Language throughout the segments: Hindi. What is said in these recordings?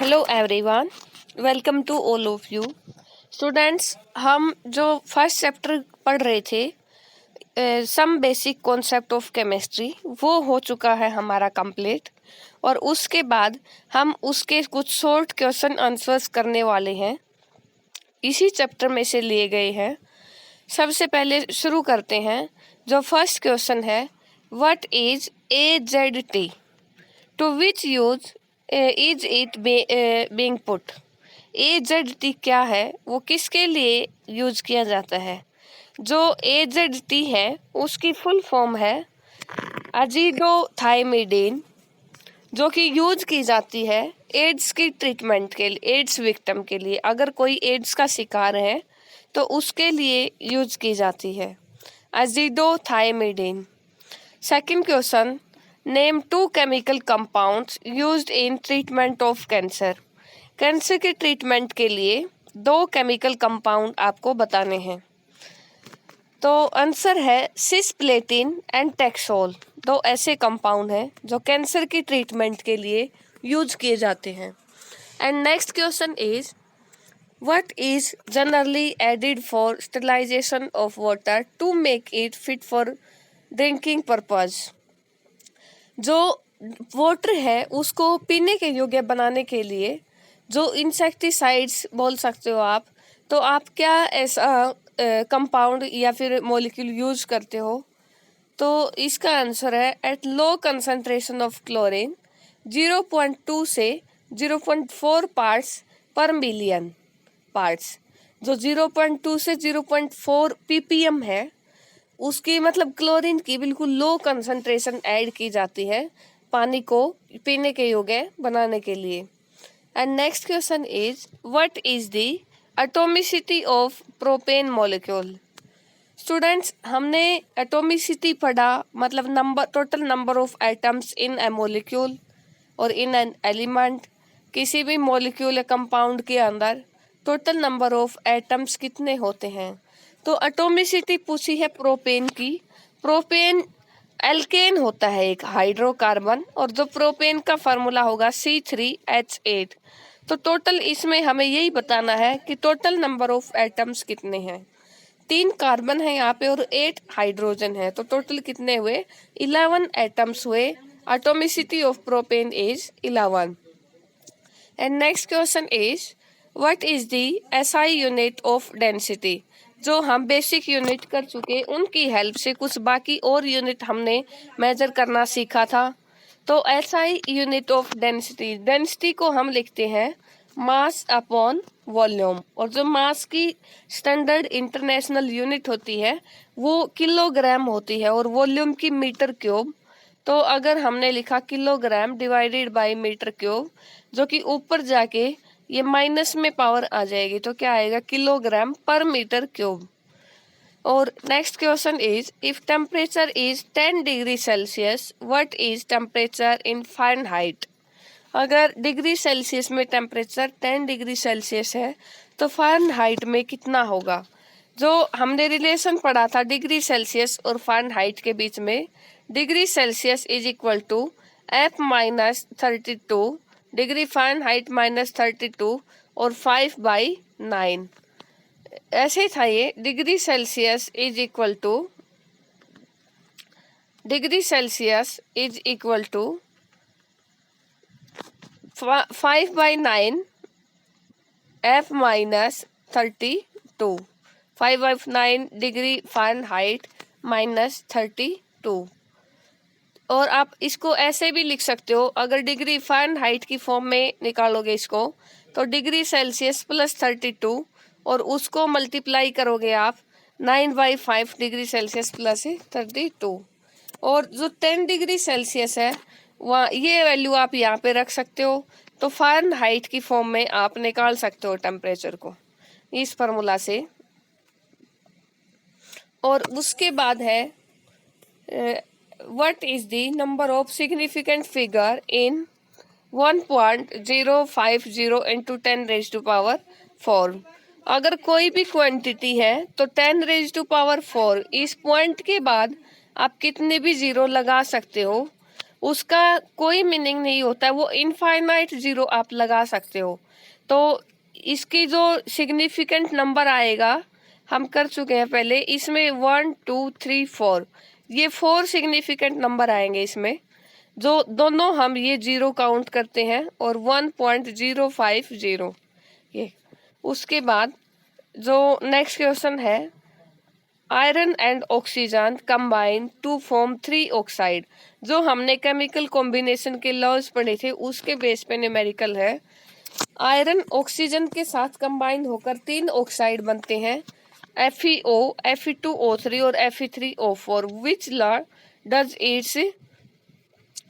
Hello everyone, welcome to all of you students. हम जो फर्स्ट चैप्टर पढ़ रहे थे some basic concept of chemistry, वो हो चुका है हमारा कंप्लीट। और उसके बाद हम उसके कुछ शॉर्ट क्वेश्चन आंसर्स करने वाले हैं, इसी चैप्टर में से लिए गए हैं। सबसे पहले शुरू करते हैं। जो फर्स्ट क्वेश्चन है, what is AZT, to which use is it being put. AZT क्या है, वो किसके लिए यूज किया जाता है। जो AZT है उसकी फुल फॉर्म है अजीडोथाइमिडीन, जो कि यूज की जाती है एड्स की ट्रीटमेंट के लिए, एड्स विक्टिम के लिए। अगर कोई एड्स का शिकार है तो उसके लिए यूज की जाती है azidothymidine. Second question, name 2 chemical compounds used in treatment of cancer. Cancer के ट्रीटमेंट के लिए 2 केमिकल कंपाउंड आपको बताने हैं। तो आंसर है सिस्प्लेटिन एंड टैक्सोल। 2 ऐसे कंपाउंड हैं जो कैंसर की ट्रीटमेंट के लिए यूज किए जाते हैं। And next question is, what is generally added for sterilization of water to make it fit for drinking purpose. जो वाटर है उसको पीने के योग्य बनाने के लिए जो इंसेक्टिसाइड्स बोल सकते हो आप, तो आप क्या ऐसा कंपाउंड या फिर मॉलिक्यूल यूज करते हो। तो इसका आंसर है at low concentration of chlorine 0.2 से 0.4 पार्ट्स पर मिलियन पार्ट्स। जो 0.2 से 0.4 ppm है, उसकी मतलब क्लोरीन की बिल्कुल लो कंसंट्रेशन ऐड की जाती है पानी को पीने के योग्य बनाने के लिए। And next question is, what is the atomicity of propane molecule. Students, हमने एटॉमिसिटी पढ़ा, मतलब number, total number of atoms in A molecule और इन एन एलिमेंट। किसी भी मॉलिक्यूल या कंपाउंड के अंदर टोटल नंबर ऑफ एटम्स कितने होते हैं। तो एटॉमिसिटी पूछी है प्रोपेन की। प्रोपेन एल्केन होता है एक हाइड्रोकार्बन, और जो प्रोपेन का फार्मूला होगा C3H8। तो टोटल इसमें हमें यही बताना है कि टोटल नंबर ऑफ एटम्स कितने हैं। 3 कार्बन है यहाँ पे और 8 हाइड्रोजन है, तो टोटल कितने हुए, 11 एटम्स हुए। Atomicity of propane is 11। And next question is, what is the SI unit of density. जो हम बेसिक यूनिट कर चुके, उनकी हेल्प से कुछ बाकी और यूनिट हमने मेजर करना सीखा था। तो SI unit of density, density को हम लिखते हैं मास अपॉन वॉल्यूम, और जो मास की स्टैंडर्ड इंटरनेशनल यूनिट होती है वो किलोग्राम होती है, और वॉल्यूम की मीटर क्यूब। तो अगर हमने लिखा kilogram divided by metre cube, जो कि ऊपर जाके ये माइनस में पावर आ जाएगी, तो क्या आएगा, किलोग्राम पर मीटर क्यूब। और next question is, if temperature is 10 degree Celsius, what is temperature in Fahrenheit. अगर डिग्री सेल्सियस में टेम्परेचर 10 डिग्री सेल्सियस है तो फ़ारेनहाइट में कितना होगा। जो हमने रिलेशन पढ़ा था डिग्री सेल्सियस और फ़ारेनहाइट के बीच में, degree Celsius is equal to F-32 degree Fahrenheit -32 और 5/9। ऐसे था ये, degree Celsius is equal to 5/9 F-32, 5/9 degree Fahrenheit -32। और आप इसको ऐसे भी लिख सकते हो, अगर डिग्री फ़ारेनहाइट की फॉर्म में निकालोगे इसको, तो डिग्री सेल्सियस +32 और उसको मल्टीप्लाई करोगे आप 9/5 डिग्री सेल्सियस +32। और जो 10 डिग्री सेल्सियस है वहाँ ये वैल्यू आप यहाँ पे रख सकते हो। तो फ़ारेनहाइट की फॉर्म में आप निकाल सकते हो टेम्परेचर को इस फार्मूला से। और उसके बाद है what is the number of significant figure in 1.050 into 10⁻⁴। अगर कोई भी क्वांटिटी है तो 10⁻⁴, इस पॉइंट के बाद आप कितने भी जीरो लगा सकते हो। उसका कोई मीनिंग नहीं होता है, वो इनफाइनाइट जीरो आप लगा सकते हो। तो इसकी जो सिग्निफिकेंट नंबर आएगा, हम कर चुके हैं पहले, इसमें 1 2 3 4, ये 4 सिग्निफिकेंट नंबर आएंगे इसमें, जो दोनों हम ये जीरो काउंट करते हैं, और 1.050 ये। उसके बाद जो नेक्स्ट क्वेश्चन है, iron and oxygen combine to form 3 oxide, जो हमने केमिकल कॉम्बिनेशन के लॉज पढ़े थे उसके बेस पे न्यूमेरिकल है। आयरन ऑक्सीजन के साथ कंबाइन होकर 3 ऑक्साइड बनते हैं, FeO, Fe2O3 और Fe3O4। Which law does it's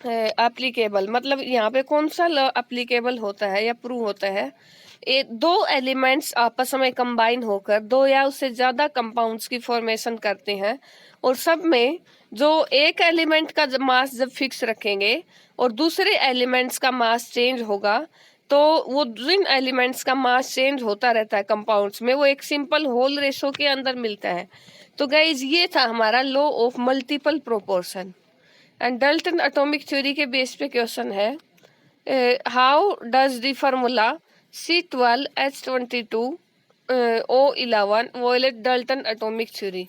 applicable, मतलब यहाँ पे कौन सा लॉ एप्लीकेबल होता है या प्रूव होता है। दो एलिमेंट्स आपस में कंबाइन होकर दो या उससे ज्यादा कंपाउंड्स की फॉर्मेशन करते हैं, और सब में जो एक एलिमेंट का मास जब फिक्स रखेंगे और दूसरे एलिमेंट्स का मास चेंज होगा, तो वो जिन एलिमेंट्स का मास चेंज होता रहता है कंपाउंड्स में, वो एक सिंपल होल रेशो के अंदर मिलता है। तो गाइज ये था हमारा law of multiple proportion. And Dalton atomic theory के बेस पे क्वेश्चन है, how does the formula C12H22O11 violate Dalton atomic theory.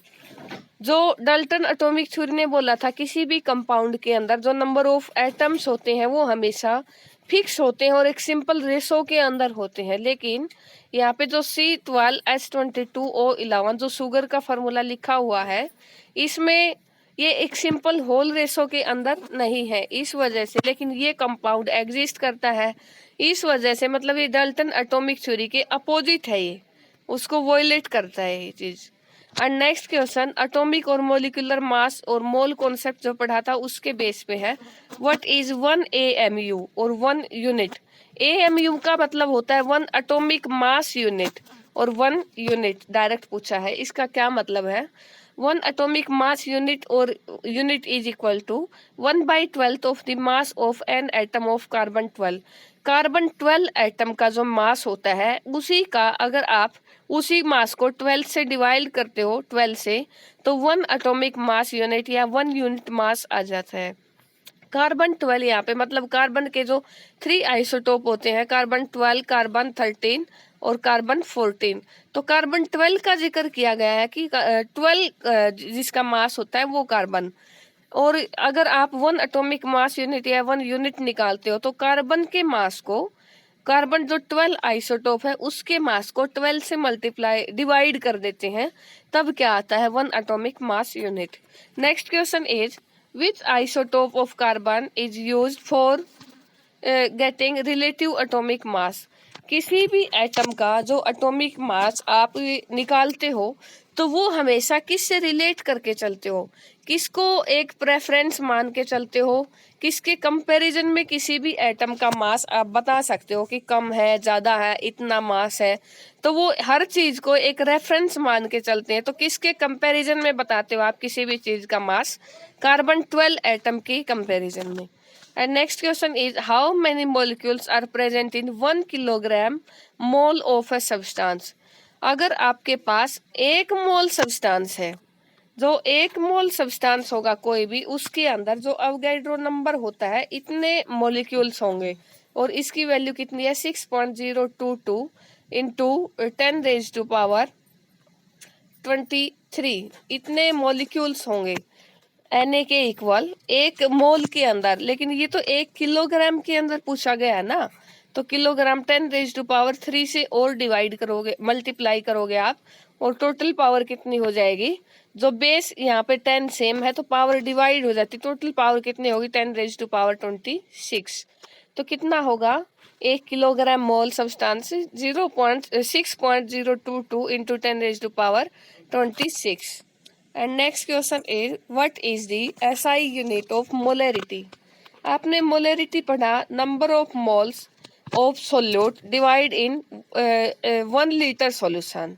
जो डाल्टन एटॉमिक थ्योरी ने बोला था किसी भी कंपाउंड के अंदर जो नंबर ऑफ एटम्स होते हैं वो हमेशा फिक्स होते हैं और एक सिंपल रेशो के अंदर होते हैं, लेकिन यहाँ पे जो C12H22O11 जो शुगर का फार्मूला लिखा हुआ है, इसमें ये एक सिंपल होल रेशो के अंदर नहीं है, इस वजह से, लेकिन ये कंपाउंड एग्जिस्ट करता है, इस वजह से मतलब ये डाल्टन एटॉमिक थ्योरी के अपोजिट है, ये उसको वोलेट करता है ये चीज। एंड नेक्स्ट क्वेश्चन, एटॉमिक और मोलिकुलर मास और मोल कॉन्सेप्ट जो पढ़ा था उसके बेस पे है, व्हाट इज 1 AMU और 1 यूनिट। AMU का मतलब होता है 1 एटॉमिक मास यूनिट, और 1 यूनिट डायरेक्ट पूछा है, इसका क्या मतलब है। 1 एटॉमिक मास यूनिट और unit is equal to 1/12 of the mass of an atom of carbon 12। Carbon 12 atom का जो मास होता है उसी का अगर आप उसी मास को 12 से डिवाइड करते हो, 12 से, तो 1 एटॉमिक मास यूनिट या 1 यूनिट मास आ जाता है। कार्बन 12 यहाँ पे मतलब कार्बन के जो 3 आइसोटोप होते हैं, कार्बन 12, कार्बन 13 और कार्बन 14। तो कार्बन 12 का जिक्र किया गया है कि 12 जिसका मास होता है वो कार्बन, और अगर आप 1 एटॉमिक मास यूनिट या 1 यूनिट निकालते हो तो कार्बन के मास को, कार्बन जो 12 आइसोटोप है उसके मास को 12 से मल्टीप्लाई डिवाइड कर देते हैं, तब क्या आता है 1 atomic mass unit. Next question is, which isotope of carbon is used for getting relative atomic mass। किसी भी एटम का जो एटॉमिक मास आप निकालते हो तो वो हमेशा किससे रिलेट करके चलते हो, किसको एक प्रेफरेंस मान के चलते हो, किसके कंपैरिजन में किसी भी एटम का मास आप बता सकते हो कि कम है, ज्यादा है, इतना मास है, तो वो हर चीज को एक रेफरेंस मान के चलते हैं। तो किसके कंपैरिजन में बताते हो आप किसी भी चीज का मास, कार्बन 12 एटम की कंपैरिजन में। And next question is, how many molecules are present in 1 kilogram mole of a substance. अगर आपके पास 1 मोल सब्सटेंस है, जो 1 मोल सब्सटेंस होगा कोई भी, उसके अंदर जो अवोगाड्रो नंबर होता है इतने मॉलिक्यूल्स होंगे, और इसकी वैल्यू कितनी है 6.022 इंटू 10⁻23, इतने मॉलिक्यूल्स होंगे Na के इक्वल 1 मोल के अंदर। लेकिन ये तो 1 किलोग्राम के अंदर पूछा गया है ना, तो किलोग्राम 10⁻³ से और डिवाइड करोगे, मल्टीप्लाई करोगे आप, और टोटल पावर कितनी हो जाएगी, जो बेस यहाँ पे 10 सेम है तो पावर डिवाइड हो जाती, टोटल पावर कितनी होगी 10⁻26। तो कितना होगा 1 kilogram mole substance 6.022 into 10⁻26। And next question is, what is the SI unit of molarity. आपने मोलरिटी पढ़ा, number of moles of solute divide in 1 litre solution,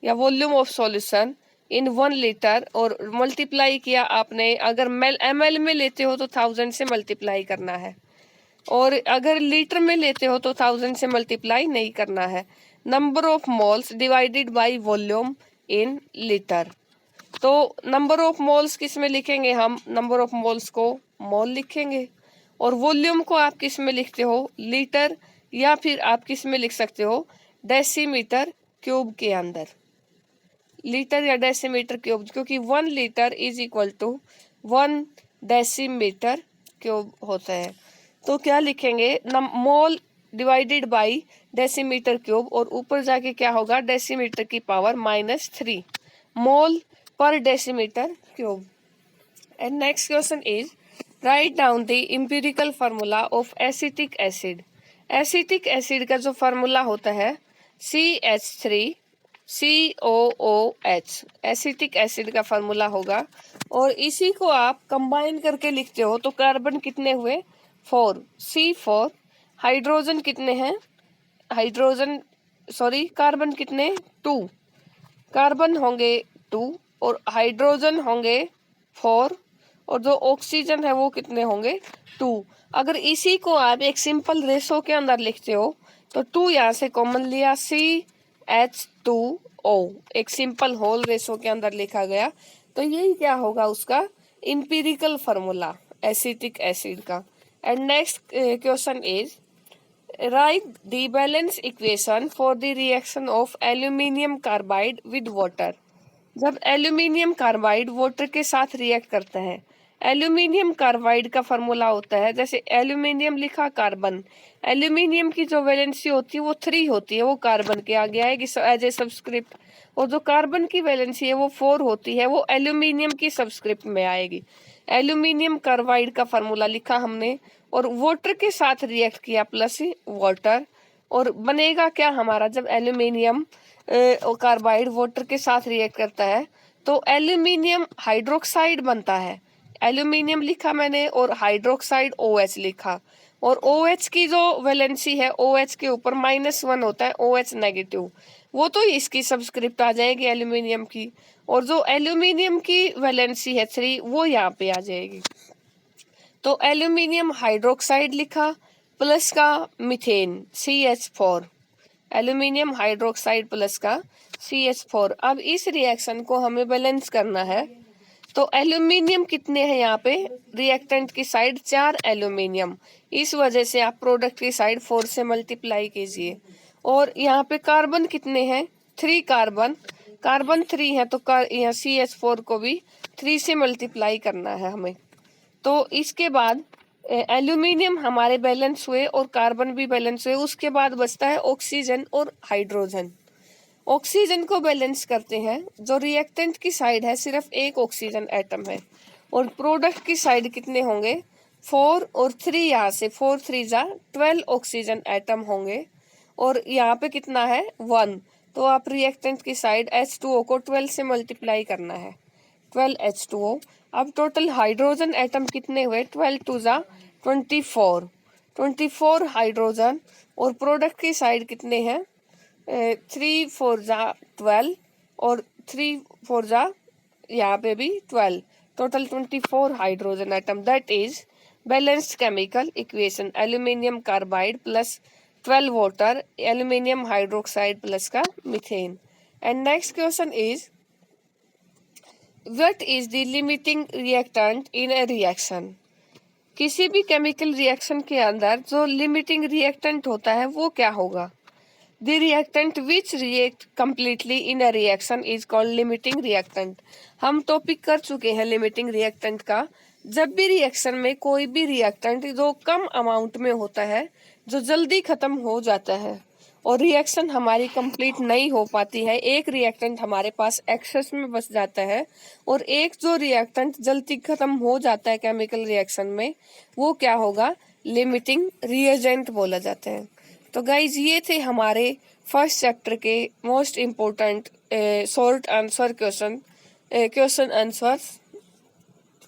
या volume of solution in 1 litre, और मल्टीप्लाई किया आपने, अगर ml में लेते हो तो 1000 से मल्टीप्लाई करना है, और अगर लीटर में लेते हो तो 1000 से मल्टीप्लाई नहीं करना है। Number of moles divided by volume in litre. तो नंबर ऑफ मोल्स किस में लिखेंगे हम, नंबर ऑफ मोल्स को मोल लिखेंगे, और वॉल्यूम को आप किस में लिखते हो, लीटर, या फिर आप किस में लिख सकते हो, डेसीमीटर क्यूब के अंदर, लीटर या डेसीमीटर क्यूब, क्योंकि 1 litre is equal to 1 decimetre cube होता है। तो क्या लिखेंगे, mole divided by decimetre cube, और ऊपर जाके क्या होगा, डेसीमीटर की पावर -3 मोल पर decimetre cube. And next question is write down the empirical formula of acetic acid. Acetic acid का जो फार्मूला होता है CH3COOH, एसिटिक एसिड का फार्मूला होगा, और इसी को आप कंबाइन करके लिखते हो तो कार्बन कितने हुए, 4, C4, हाइड्रोजन कितने हैं, कार्बन कितने, 2, कार्बन होंगे 2 और हाइड्रोजन होंगे 4, और जो ऑक्सीजन है वो कितने होंगे, 2। अगर इसी को आप एक सिंपल रेशो के अंदर लिखते हो तो 2 यहाँ से कॉमन लिया, CH2O एक सिंपल होल रेशो के अंदर लिखा गया, तो यही क्या होगा उसका इंपिरिकल फार्मूला एसिटिक एसिड का। And next question is right the balance equation for the reaction of aluminium carbide with water. जब एल्यूमिनियम कार्बाइड वाटर के साथ रिएक्ट करता है, एल्यूमिनियम कार्बाइड का फार्मूला होता है, जैसे एल्यूमिनियम लिखा, कार्बन, एल्यूमिनियम की जो वैलेंसी होती है वो 3 होती है, वो कार्बन के आगे आएगी एज ए सबस्क्रिप्ट, और जो कार्बन की वैलेंसी है वो 4 होती है, वो एल्यूमिनियम की सबस्क्रिप्ट में आएगी। एल्यूमिनियम कार्बाइड का फार्मूला लिखा हमने, और वाटर के साथ रिएक्ट किया प्लस वाटर, और बनेगा क्या हमारा, जब एल्यूमिनियम कार्बाइड वाटर के साथ रिएक्ट करता है तो एल्यूमिनियम हाइड्रोक्साइड बनता है। एल्यूमिनियम लिखा मैंने और हाइड्रोक्साइड OH लिखा, और OH की जो वैलेंसी है OH के ऊपर -1 होता है, OH नेगेटिव, वो तो इसकी सबस्क्रिप्ट आ जाएगी एल्यूमिनियम की, और जो एल्यूमिनियम की वैलेंसी है 3 वो यहाँ पे आ जाएगी। तो एल्यूमिनियम हाइड्रोक्साइड लिखा प्लस का methane CH4, aluminium hydroxide plus का CH4। अब इस रिएक्शन को हमें बैलेंस करना है, तो एल्यूमिनियम कितने हैं यहाँ पे, रिएक्टेंट की साइड 4 एल्यूमिनियम, इस वजह से आप प्रोडक्ट की साइड 4 से मल्टीप्लाई कीजिए, और यहाँ पे कार्बन कितने हैं, 3 कार्बन, कार्बन 3 है तो यहाँ CH4 को भी 3 से मल्टीप्लाई करना है हमें। तो इसके बाद एल्यूमिनियम हमारे बैलेंस हुए और कार्बन भी बैलेंस हुए, उसके बाद बचता है ऑक्सीजन और हाइड्रोजन। ऑक्सीजन को बैलेंस करते हैं, जो रिएक्टेंट की साइड है सिर्फ एक ऑक्सीजन एटम है, और प्रोडक्ट की साइड कितने होंगे, 4 और 3, यहाँ से 4 3 जा 12 ऑक्सीजन एटम होंगे, और यहाँ पे कितना है 1, तो आप रिएक्टेंट की साइड H2O को 12 से मल्टीप्लाई करना है, 12 H2O। अब टोटल हाइड्रोजन एटम कितने हुए, 12 2 जा 24 हाइड्रोजन, और प्रोडक्ट की साइड कितने हैं, 3 4 जा 12 और 3 4 जा यहाँ पे भी 12, total 24 hydrogen atom. That is balanced chemical equation, aluminium carbide plus 12 water, aluminium hydroxide plus का methane. And next question is what is the limiting reactant in a reaction. किसी भी केमिकल रिएक्शन के अंदर जो लिमिटिंग रिएक्टेंट होता है वो क्या होगा, the reactant which react completely in a reaction is called limiting reactant. हम टॉपिक कर चुके हैं लिमिटिंग रिएक्टेंट का। जब भी रिएक्शन में कोई भी रिएक्टेंट जो कम अमाउंट में होता है, जो जल्दी खत्म हो जाता है और रिएक्शन हमारी कंप्लीट नहीं हो पाती है, एक रिएक्टेंट हमारे पास एक्सेस में बच जाता है और एक जो रिएक्टेंट जल्दी खत्म हो जाता है केमिकल रिएक्शन में, वो क्या होगा, लिमिटिंग रिएजेंट बोला जाता है। तो गाइज ये थे हमारे फर्स्ट चैप्टर के most important short answer question answers.